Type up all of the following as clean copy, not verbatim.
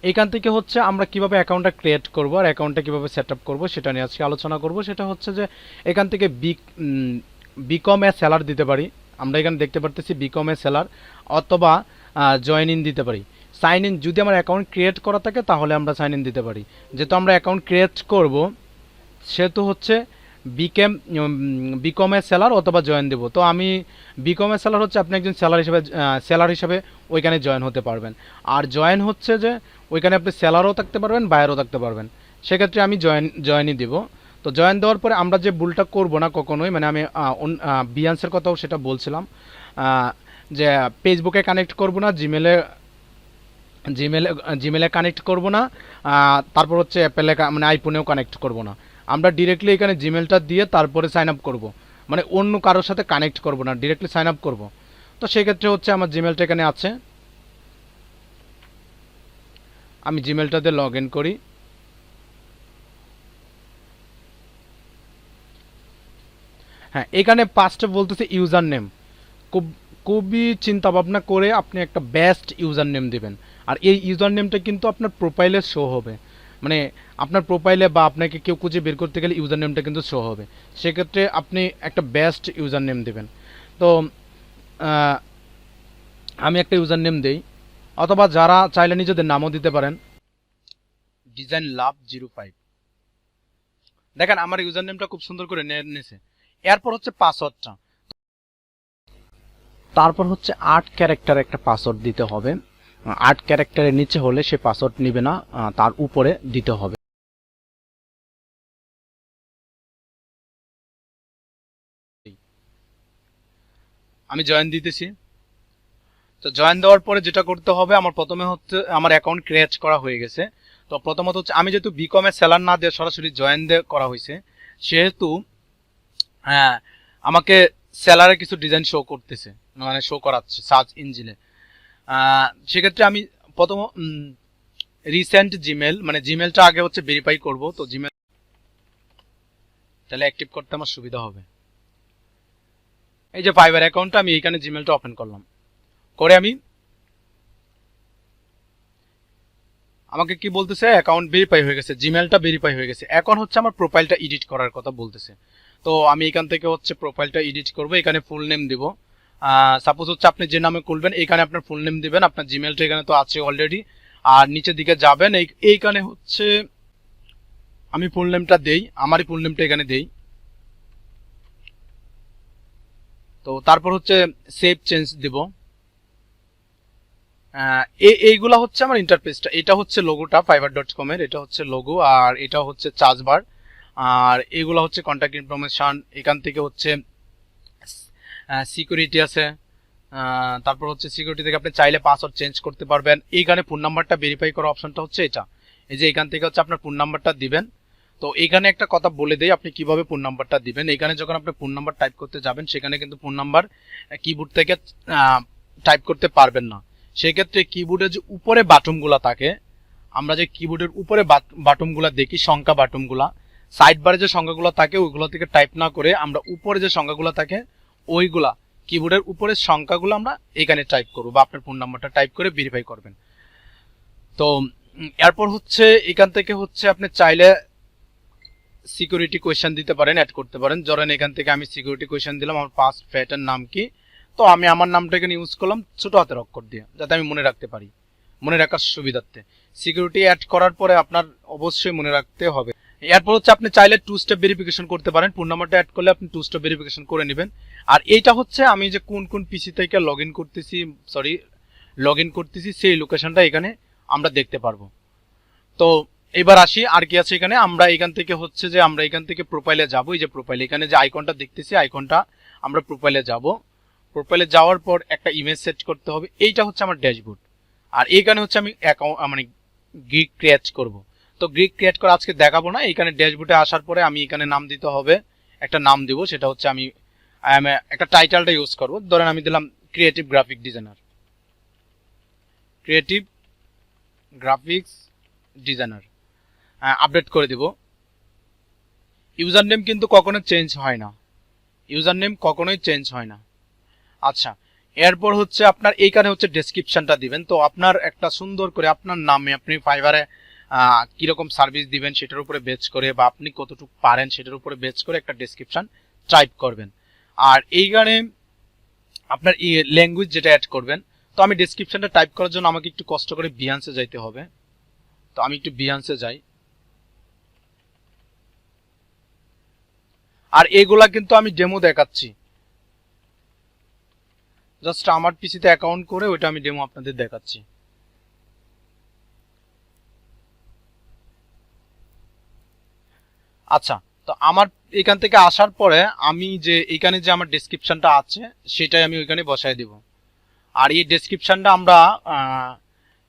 এইখান থেকে হচ্ছে আমরা কিভাবে অ্যাকাউন্টটা ক্রিয়েট করব আর অ্যাকাউন্টটা কিভাবে সেট আপ করবো সেটা নিয়ে আজকে আলোচনা করব। সেটা হচ্ছে যে এখান থেকে বিকম এ সেলার দিতে পারি। আমরা এখানে দেখতে পারতেছি বিকম এ সেলার, অথবা জয়েন ইন দিতে পারি। সাইন ইন যদি আমার অ্যাকাউন্ট ক্রিয়েট করা থাকে তাহলে আমরা সাইন ইন দিতে পারি। যেহেতু আমরা অ্যাকাউন্ট ক্রিয়েট করব সেহেতু হচ্ছে বিকম এ সেলার অথবা জয়েন দেব। তো আমি বিকম এ সেলার হচ্ছে আপনি একজন সেলার হিসেবে ওইখানে জয়েন হতে পারবেন। আর জয়েন হচ্ছে যে ওইখানে আপনি সেলারও থাকতে পারবেন, বায়ারও থাকতে পারবেন। সেক্ষেত্রে আমি জয়েনই দেব। তো জয়েন দেওয়ার পরে আমরা যে ভুলটা করব না কখনোই, মানে আমি বিয়ান্সের কথাও সেটা বলছিলাম, যে ফেসবুকে কানেক্ট করব না, জিমেলে কানেক্ট করব না, তারপর হচ্ছে অ্যাপেলে মানে আইফোনেও কানেক্ট করব না। আমরা ডিরেক্টলি এখানে জিমেলটা দিয়ে তারপরে সাইন আপ করব, মানে অন্য কারোর সাথে কানেক্ট করব না, ডিরেক্টলি সাইন আপ করব। তো সেক্ষেত্রে হচ্ছে আমার জিমেলটা এখানে আছে, আমি জিমেলটাতে লগ ইন করি। হ্যাঁ, এখানে ফার্স্টে বলতেছে ইউজার নেম। খুব খুবই চিন্তা ভাবনা করে আপনি একটা বেস্ট ইউজার নেম দেবেন। আর এই ইউজার নেমটা কিন্তু আপনার প্রোফাইলে শো হবে, মানে আপনার প্রোফাইলে বা আপনাকে কেউ খুঁজে বের করতে গেলে ইউজার নেমটা কিন্তু শো হবে। সেক্ষেত্রে আপনি একটা বেস্ট ইউজার নেম দেবেন। তো আমি একটা ইউজার নেম দেই, অথবা যারা চাইলে নিজেদের নামও দিতে পারেন, ডিজাইন লাভ 05। দেখেন আমার ইউজার নেমটা খুব সুন্দর করে নিয়েছে। এরপর হচ্ছে পাসওয়ার্ডটা, তারপর হচ্ছে 8 ক্যারেক্টার একটা পাসওয়ার্ড দিতে হবে। 8 ক্যারেক্টারের নিচে হলে সে পাসওয়ার্ড নিবে না, তার উপরে দিতে হবে। আমি জয়েন দিতেছি। তো জয়েন দেওয়ার পরে যেটা করতে হবে, আমার প্রথমে হচ্ছে আমার অ্যাকাউন্ট ক্রিয়েট করা হয়ে গেছে। তো প্রথমত হচ্ছে আমি যেহেতু বিকমের সেলার না দিয়ে সরাসরি জয়েন দিয়ে করা হয়েছে, সেহেতু আমাকে সেলারের কিছু ডিজাইন শো করতেছে, মানে শো করাচ্ছে সার্চ ইঞ্জিনে। সেক্ষেত্রে আমি প্রথম রিসেন্ট জিমেল, মানে জিমেলটা আগে হচ্ছে ভেরিফাই করব। তো জিমেল তাহলে অ্যাক্টিভ করতে আমার সুবিধা হবে। এই যে ফাইবার অ্যাকাউন্টটা আমি এইখানে জিমেলটা ওপেন করলাম, করে আমি আমাকে কি বলতেছে, অ্যাকাউন্ট ভেরিফাই হয়ে গেছে, জিমেলটা ভেরিফাই হয়ে গেছে। এখন হচ্ছে আমার প্রোফাইলটা এডিট করার কথা বলতেছে। তো আমি এখান থেকে হচ্ছে প্রোফাইলটা এডিট করব। এখানে ফুল নেম দিব। সাপোজ হচ্ছে আপনি যে নামে খুলবেন এইখানে আপনার ফুল নেম দিবেন। আপনার জিমেলটা এখানে তো আছে অলরেডি। আর নিচের দিকে যাবেন, এইখানে হচ্ছে আমি ফুল নেমটা দেই, আমারই ফুল নেমটা এখানে দেই। তো তারপর হচ্ছে সেভ চেঞ্জ দিব। এইগুলা হচ্ছে আমার ইন্টারফেসটা। এটা হচ্ছে লোগোটা fiverr.com এর, এটা হচ্ছে লোগো, আর এটা হচ্ছে চার্জ বার, আর এগুলো হচ্ছে কন্ট্যাক্ট ইনফরমেশন। এখান থেকে হচ্ছে সিকিউরিটি আছে। তারপর হচ্ছে সিকিউরিটি থেকে আপনি চাইলে পাসওয়ার্ড চেঞ্জ করতে পারবেন। এইখানে ফোন নাম্বারটা ভেরিফাই করার অপশনটা হচ্ছে এটা। এই যে এখান থেকে হচ্ছে আপনার ফোন নাম্বারটা দিবেন। তো এখানে একটা কথা বলে দেই, আপনি কিভাবে ফোন নাম্বারটা দিবেন। এখানে যখন আপনি ফোন নাম্বার টাইপ করতে যাবেন, সেখানে কিন্তু ফোন নাম্বার কিবোর্ড থেকে টাইপ করতে পারবেন না। সেক্ষেত্রে কিবোর্ডের যে উপরে বাটনগুলো থাকে, আমরা যে কিবোর্ডের উপরে বাটনগুলো দেখি, সংখ্যা বাটনগুলা, সাইড বারে যে সংখ্যাগুলো থাকে ওইগুলো থেকে টাইপ না করে আমরা উপরে যে সংখ্যাগুলো থাকে ওইগুলা, কিবোর্ডের উপরের সংখ্যাগুলো আমরা এখানে টাইপ করবো, বা আপনার ফোন নাম্বারটা টাইপ করে ভেরিফাই করবেন। তো এরপর হচ্ছে এখান থেকে হচ্ছে আপনি চাইলে সিকিউরিটি কোয়েশ্চেন দিতে পারেন, অ্যাড করতে পারেন। ধরেন এখান থেকে আমি সিকিউরিটি কোয়েশ্চেন দিলাম, আমার পাস্ট ফ্যাটের নাম কি। তো আমি আমার নামটা এখানে ইউজ করলাম ছোট হাতের অক্ষর দিয়ে, যাতে আমি মনে রাখতে পারি, মনে রাখার সুবিধার্থে। সিকিউরিটি অ্যাড করার পরে আপনার অবশ্যই মনে রাখতে হবে। এরপর হচ্ছে আপনি চাইলে 2 স্টেপ ভেরিফিকেশন করতে পারেন। ফোন নাম্বারটা অ্যাড করলে আপনি 2 স্টেপ ভেরিফিকেশন করে নেবেন। আর এইটা হচ্ছে আমি যে কোন কোন পিসি থেকে লগ ইন করতেছি সেই লোকেশনটা এখানে আমরা দেখতে পারবো। তো এবার আসি আর কি আছে এখানে। আমরা এখান থেকে হচ্ছে যে আমরা এখান থেকে প্রোফাইলে যাব। এই যে প্রোফাইল, এখানে যে আইকনটা দেখতেছি, আইকনটা আমরা প্রোফাইলে যাব। প্রোফাইলে যাওয়ার পর একটা ইমেজ সেট করতে হবে। এইটা হচ্ছে আমার ড্যাশবোর্ড। আর এইখানে হচ্ছে আমি অ্যাকাউন্ট মানে গিগ ক্রিয়েট করব। তো গিগ ক্রিয়েট করে আজকে দেখাবো না। এখানে ড্যাশবোর্ডে আসার পরে আমি এখানে নাম দিতে হবে, একটা নাম দিব। সেটা হচ্ছে আমি একটা টাইটেলটা ইউজ করব। ধরেন আমি দিলাম creative graphic designer, creative graphics designer. Update করে দিব। ইউজার নেম কিন্তু কখনো চেঞ্জ হয় না, ইউজার নেম কখনোই চেঞ্জ হয় না। আচ্ছা, এরপর হচ্ছে আপনার এইখানে হচ্ছে ডেসক্রিপশনটা দিবেন। তো আপনার একটা সুন্দর করে আপনার নামে আপনি ফাইবারে কিরকম সার্ভিস দিবেন সেটার উপরে বেস করে বা আপনি কতটুকু পারেন সেটার উপরে বেস করে একটা ডেসক্রিপশন টাইপ করবেন। আর এইখানে আপনার ল্যাঙ্গুয়েজ যেটা অ্যাড করবেন। তো আমি ডেসক্রিপশনটা টাইপ করার জন্য আমাকে একটু কষ্ট করে বিহান্সে যাইতে হবে। তো আমি একটু বিহান্সে যাই। আর এগুলা কিন্তু আমি ডেমো দেখাচ্ছি, জাস্ট আমার পিসিতে অ্যাকাউন্ট করে ওইটা আমি ডেমো আপনাদের দেখাচ্ছি। আচ্ছা, তো আমার এখান থেকে আসার পরে আমি যে এখানে যে আমার ডেসক্রিপশনটা আছে সেটাই আমি ওইখানে বসাই দিব। আর এই ডেসক্রিপশনটা আমরা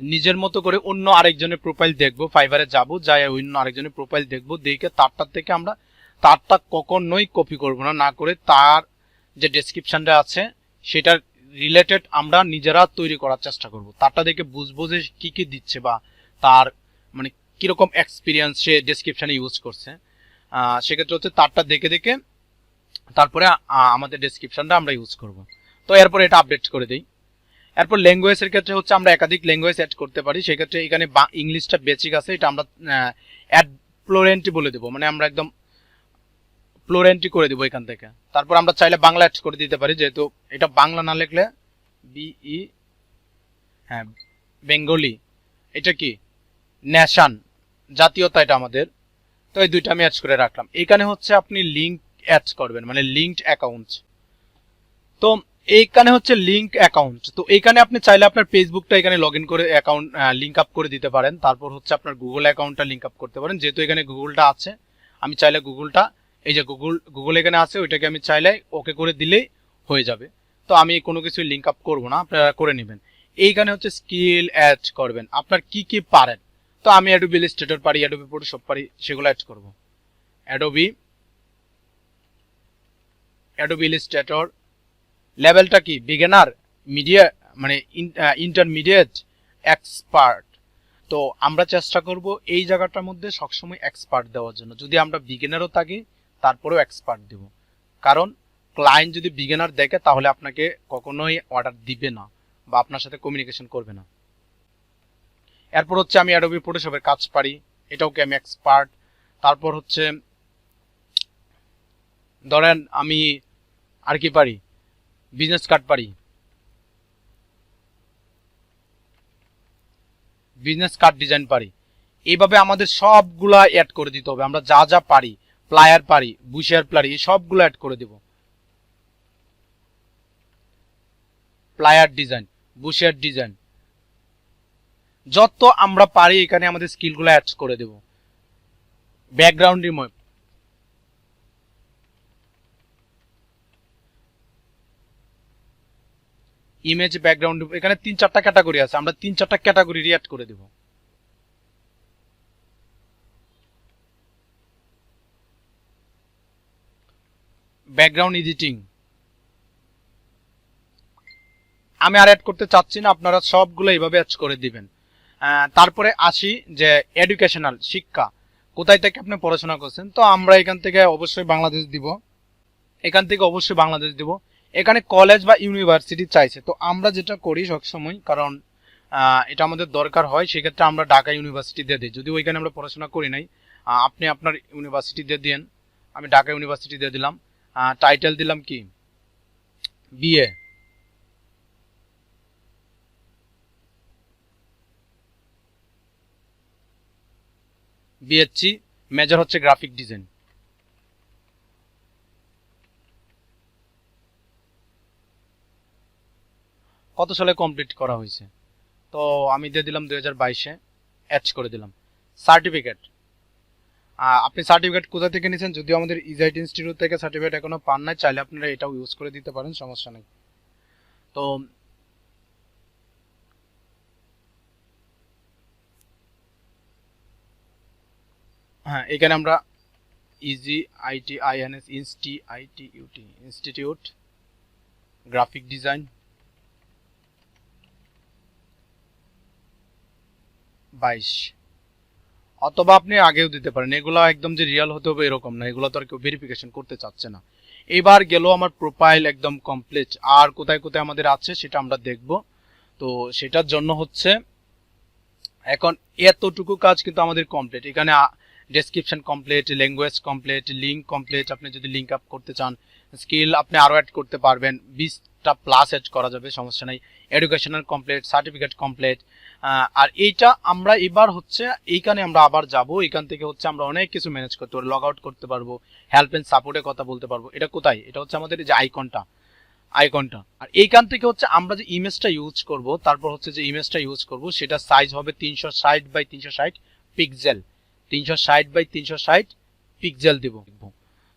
নিজের মতো করে অন্য আরেকজনের প্রোফাইল দেখবো, ফাইবারে যাব, যাই অন্য আরেকজনের প্রোফাইল দেখবো, দেখে তারটার থেকে আমরা তারটা কখনোই কপি করব না, না করে তার যে ডেসক্রিপশনটা আছে সেটার রিলেটেড আমরা নিজেরা তৈরি করার চেষ্টা করব। তারটা দেখে বুঝবো যে কি কি দিচ্ছে বা তার মানে কিরকম এক্সপিরিয়েন্স সে ডেসক্রিপশনে ইউজ করছে। সেক্ষেত্রে হচ্ছে তারটা দেখে দেখে তারপরে আমাদের ডেসক্রিপশনটা আমরা ইউজ করব। তো এরপর এটা আপডেট করে দিই। এরপর ল্যাঙ্গুয়েজের ক্ষেত্রে হচ্ছে আমরা একাধিক ল্যাঙ্গুয়েজ অ্যাড করতে পারি। সেক্ষেত্রে এখানে ইংলিশটা বেসিক আছে, এটা আমরা অ্যাড ফ্লোরেন্টি বলে দেবো, মানে আমরা একদম ফ্লোরেন্টি করে দেবো এখান থেকে। তারপর আমরা চাইলে বাংলা অ্যাড করে দিতে পারি, যেহেতু এটা বাংলা না লিখলে বিই, হ্যাঁ বেঙ্গলি, এটা কি নেশান, জাতীয়তা এটা আমাদের। তো এই দুইটা আমি অ্যাড করে রাখলাম। এখানে হচ্ছে আপনি লিঙ্ক অ্যাড করবেন, মানে লিঙ্কড অ্যাকাউন্ট। তো এইখানে হচ্ছে লিঙ্ক অ্যাকাউন্ট। তো এখানে আপনি চাইলে আপনার ফেসবুকটা এখানে লগ ইন করে অ্যাকাউন্ট লিঙ্ক আপ করে দিতে পারেন। তারপর হচ্ছে আপনার গুগল অ্যাকাউন্টটা লিঙ্ক আপ করতে পারেন, যেহেতু এখানে গুগলটা আছে। আমি চাইলে গুগলটা, এই যে গুগল এখানে আছে, ওইটাকে আমি চাইলে ওকে করে দিলেই হয়ে যাবে। তো আমি কোনো কিছু লিঙ্ক আপ করবো না, আপনারা করে নেবেন। এইখানে হচ্ছে স্কিল অ্যাড করবেন, আপনার কি কি পারেন। তো আমি অ্যাডোবি ইলাস্ট্রেটর পারি, অ্যাডোবি ফটোশপ পারি, সেগুলো অ্যাড করবো। অ্যাডোবি ইলাস্ট্রেটর লেভেলটা কি, বিগিনার, মিডিয়া, মানে ইন্টারমিডিয়েট, এক্সপার্ট। তো আমরা চেষ্টা করব এই জায়গাটার মধ্যে সবসময় এক্সপার্ট দেওয়ার জন্য। যদি আমরা বিগিনারও থাকি তারপরেও এক্সপার্ট দেব, কারণ ক্লায়েন্ট যদি বিগিনার দেখে তাহলে আপনাকে কখনোই অর্ডার দিবে না বা আপনার সাথে কমিউনিকেশন করবে না। এরপর হচ্ছে আমি অ্যাডোবি ফটোশপের কাজ পারি, এটাও কি আমি এক্সপার্ট। তারপর হচ্ছে ধরেন আমি আর কি পারি, বিজনেস কার্ড পারি, বিজনেস কার্ড ডিজাইন পারি। এইভাবে আমাদের সবগুলা অ্যাড করে দিতে হবে, আমরা যা যা পারি, প্লায়ার পারি, বুশিয়ার পারি, এই সবগুলো অ্যাড করে দেব। প্লায়ার ডিজাইন, বুশিয়ার ডিজাইন, যত আমরা পারি এখানে আমাদের স্কিলগুলো অ্যাড করে দেব। ব্যাকগ্রাউন্ড রিমুভ, ইমেজ ব্যাকগ্রাউন্ড, এখানে 3-4টা ক্যাটাগরি আছে, আমরা 3-4টা ক্যাটাগরি অ্যাড করে দেব। ব্যাকগ্রাউন্ড এডিটিং আমি আর অ্যাড করতে চাচ্ছি না, আপনারা সবগুলো এইভাবে অ্যাড করে দিবেন। তারপরে আসি যে এডুকেশনাল, শিক্ষা, কোথায় থেকে আপনি পড়াশোনা করছেন। তো আমরা এখান থেকে অবশ্যই বাংলাদেশ দিব, এখান থেকে অবশ্যই বাংলাদেশ দিব। এখানে কলেজ বা ইউনিভার্সিটি চাইছে, তো আমরা যেটা করি সবসময়, কারণ এটা আমাদের দরকার হয়, সেক্ষেত্রে আমরা ঢাকা ইউনিভার্সিটি দিয়ে দিই। যদি ওইখানে আমরা পড়াশোনা করি নাই, আপনি আপনার ইউনিভার্সিটি দিয়ে দিন। আমি ঢাকা ইউনিভার্সিটি দিয়ে দিলাম। টাইটেল দিলাম কি, বিএ। বিএসসি, মেজর হচ্ছে গ্রাফিক ডিজাইন। কত সালে কমপ্লিট করা হয়েছে, তো আমি দিয়ে দিলাম 2022-এ, অ্যাড করে দিলাম। সার্টিফিকেট, আপনি সার্টিফিকেট কোথা থেকে নিয়েছেন, যদিও আমাদের ইজাইট ইনস্টিটিউট থেকে সার্টিফিকেট এখনো পান নাই, চাইলে আপনারা এটাও ইউজ করে দিতে পারেন, সমস্যা নেই। তো হ্যাঁ, এখানে আমরা IGITINS ইনস্টিটিউট গ্রাফিক ডিজাইন 22, অথবা আপনি আগেও দিতে পারেন। এগুলো একদম যে রিয়েল হতে হবে এরকম না, এগুলো তো আর কেউ ভেরিফিকেশন করতে চাচ্ছে না। এবার গেল আমার প্রোফাইল একদম কমপ্লিট। আর কোথায় কোথায় আমাদের আছে সেটা আমরা দেখব। তো সেটার জন্য হচ্ছে এখন এতটুকু কাজ কিন্তু আমাদের কমপ্লিট। এখানে description complete, language complete, link complete. আপনি যদি লিঙ্ক আপ করতে চান, স্কিল আপনি আরও অ্যাড করতে পারবেন, 20টা প্লাস অ্যাড করা যাবে, সমস্যা নাই। Educational complete, certificate complete. আর এইটা আমরা এবার হচ্ছে এইখানে আমরা আবার যাব। এখান থেকে হচ্ছে আমরা অনেক কিছু ম্যানেজ করতে পারবো, লগ আউট করতে পারবো, হেল্প এন্ড সাপোর্টে কথা বলতে পারবো। এটা কোথায়? এটা হচ্ছে আমাদের যে আইকনটা। আর এইখান থেকে হচ্ছে আমরা যে ইমেজটা ইউজ করব, তারপর হচ্ছে যে ইমেজটা ইউজ করব সেটা সাইজ হবে 360 বাই 360 পিক্সেল। 360 বাই 360 পিক্সেল দেব।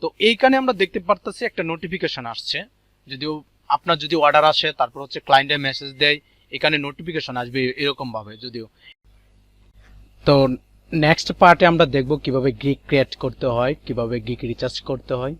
তো এইখানে আমরা দেখতে পারতেছি একটা নোটিফিকেশন আসছে। যদিও আপনার যদি অর্ডার আসে, তারপর হচ্ছে ক্লায়েন্টের মেসেজ দেয়, এখানে নোটিফিকেশন আসবে এরকম ভাবে। যদিও তো নেক্সট পার্টে আমরা দেখব কিভাবে গিগ ক্রিয়েট করতে হয়, কিভাবে গিগ রিচার্জ করতে হয়।